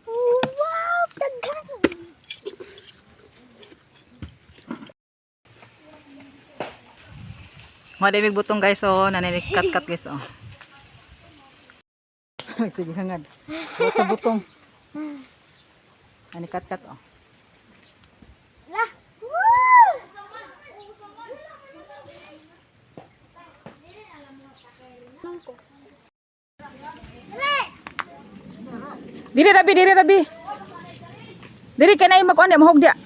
Wow, daghan. Mga daming butong guys, oh. Naninikat-kat guys, oh. Sige hangad. Buot sa butong. Nanikat-kat, oh. Lah. Woo! Diri rabi, diri rabi. Diri kay na mag-on dia mahog dia.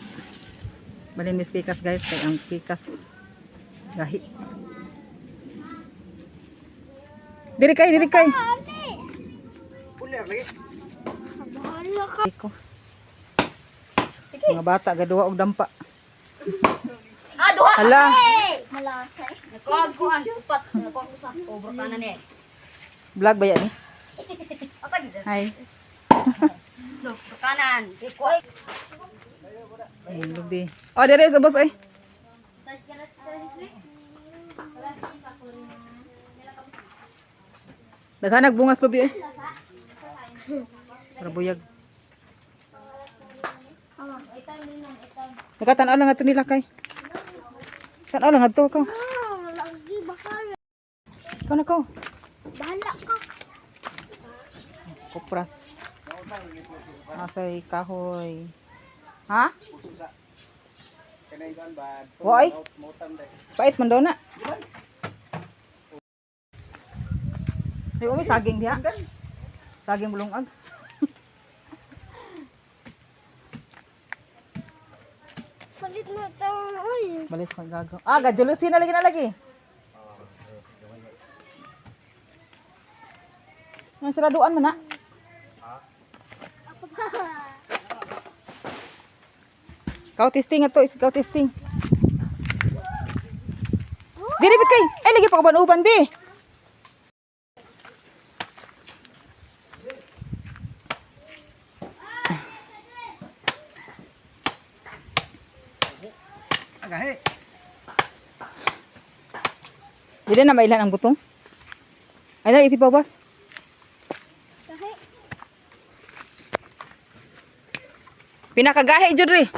Balin mis pikas guys, kay ang pikas gahi. Diri kay, diri kay. Puler lagi. Bahala ka. Iko. Mga bata gaduha og dampa. Duha. Hala. Malasay. Nagkuhan upat. Nagkuhan usa. Over kanan ni. Vlog ba yan eh? Apa dito? Hi. Look, kanan. Ikoy. Ay, lubi. Oh, diri sa boss ay. Naghanag bungas lubi eh. Para buyag. Nakatanaw lang ato nila kay. Tanaw lang ato ko. Lagi bakal. Ikaw na ko. Bahala ka. Kupras. Asay kahoy. Ha? Woy. Pait man daw na. Ay, umi saging diha. Saging bulungag. Palit na tayo. Ay. Balis pag gago. Ah, gadjulusin na lagi. Ang siraduan man na. Kau testing ato, kau testing. Diri bit kay. Ay lagi pa uban-uban bi. Agahe. Dili na mailan ang butong. Ay na iti pa boss. Pinakagahe jud ri.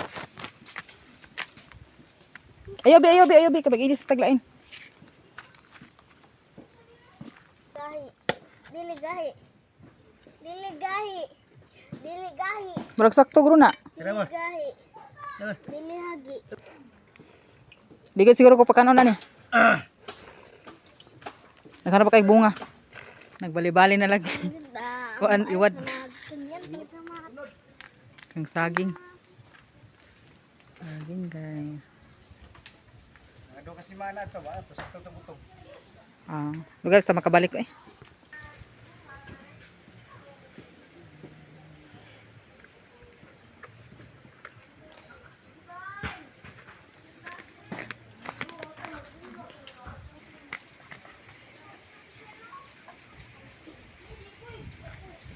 Ayo bi kabag ilis taglain. Gahi. Dili gahi. Dili gahi. Dili gahi. Murag sakto guro na. Dili gahi. Dili hagi. Bigay siguro ko pakanon na ni. Naghanap pa kay bunga. Nagbali-bali na lagi. Kuan iwad. Kang saging. Saging guys. Ado kasi mana to ba? Sakto tong butong. Ah, lugar sa makabalik ko eh.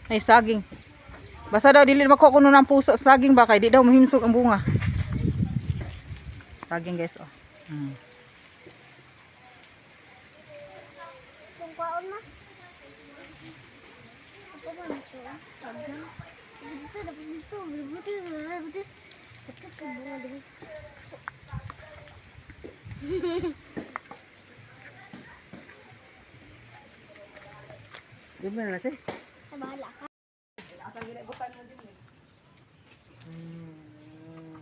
Ay saging. Basta daw dili makuha kuno ng puso sa saging ba kay di daw mahinsog ang bunga. Saging guys oh. Kung kaon na. Ako man ito. Pagdan. Dito dapat dito. Dito. Bakit ka bunga dito? Di ba natin? Bahala ka.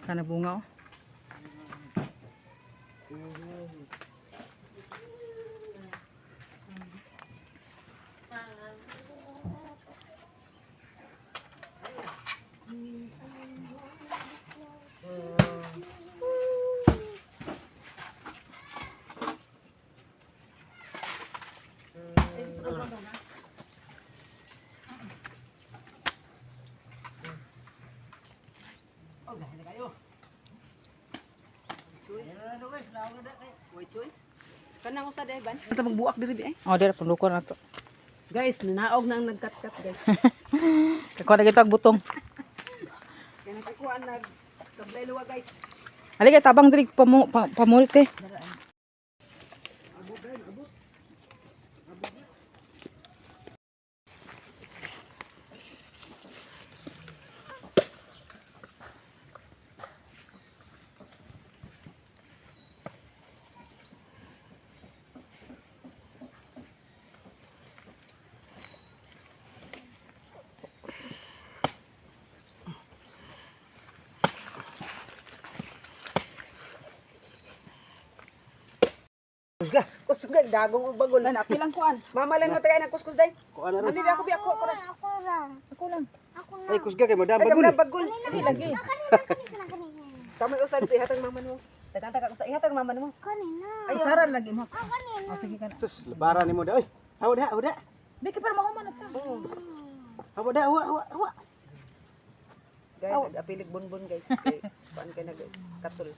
Kana bunga oh. Kanang usa day ban. Ito magbuak diri di eh. Oh, dira pulukon na to. Guys, nanaog nang nagkat-kat guys. Kakuha na kita og butong. Kaya nagkuhan nag sablay luwa guys. Ali kay tabang diri pamulit eh. Kusugay dagong ug bagol. Lan apilang kuan. Mamalan mo tayo ng kuskus day. Kuan na ron. Abi ako Ako lang. Ako lang. Ako lang. Ay kusga kay madam Ay bagul. bagol. Di lagi. Kanina. Kamay usad sa ihatag mama mo. Taganta ka sa ihatag mama mo. Kanina. Ay saran lagi mo. Kanina. Oh, sige ka na. Sus, lebaran nimo da. Oy. Hawa da, hawa da. Biki para mahuman ta. Hawa da, hawa, hawa, hawa. Guys, apilig bonbon guys. Kay paan kay na guys. Katul.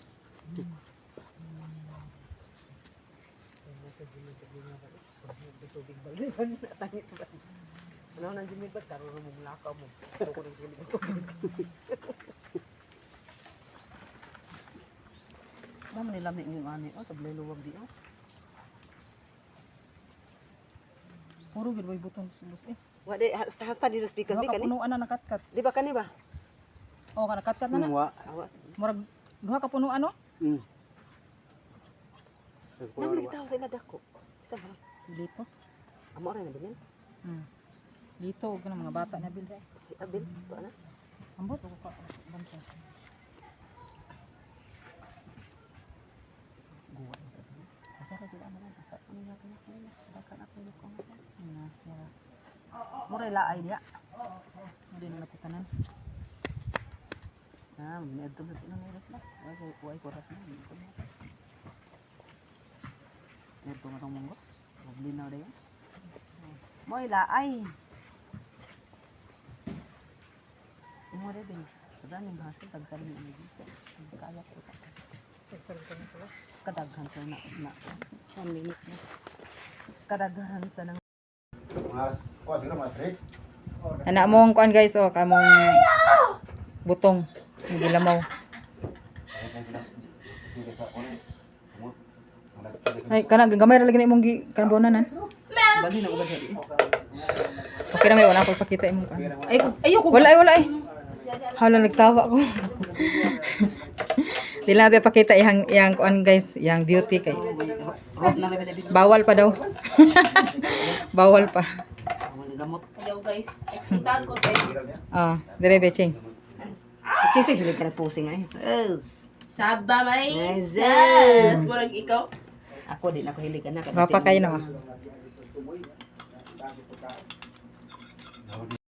Ano nang jimid ba karo mo mulakaw mo. Ito ko nang silig to. Mama nila mi yung ani oh sablay luwag di oh. Puro gid way button sulus eh. Wa de hasta di speaker Duha di ka kani. punuan na nakatkat. Di ba kani ba? Oh, ka nakatkat na na. Wa. Awas. Murag duha ka punuan no? Mm. Namli tawo sa ila dako. Isa ba? Dito. Amo ra na bilin. Dito og kanang mga bata na bilre. Si Abil, to ana. Ambot ko ka bantay. Guwa. Para di ana sa ano natin na dakan ako ko. Na. Mura laay dia. Hindi na naputanan. May adto na tinan na. Way ko ras na. Ito nga tong mongos. Maglinaw dayon. Moy laay. Mo re din. Kada ning hasil tagsan ni ani dito. Kaya ko ta. Tagsan ko na sila. Kadaghan sa na 1 minute na. Kadaghan sa nang Mas, kuan siguro mas tres. ana mong kuan guys oh kamong butong gilamaw. Ay kana gamay ra lagi na imong kanang bonanan. bali na ubad diri. Okay na may wala ko pakita imong kuan. Ay ayo ko. Wala ay. Hala nagsawa ko. Dili natin pakita yang kuan guys, yang beauty kay. Bawal pa daw. Bawal pa. Gamot. Ayaw guys, kita ko tayo. Ah, dire beching. Chichi hilig ka na posing ay. Saba may Yes. sas. Murag ikaw. Ako din ako hilig ka na. Papa kayo na.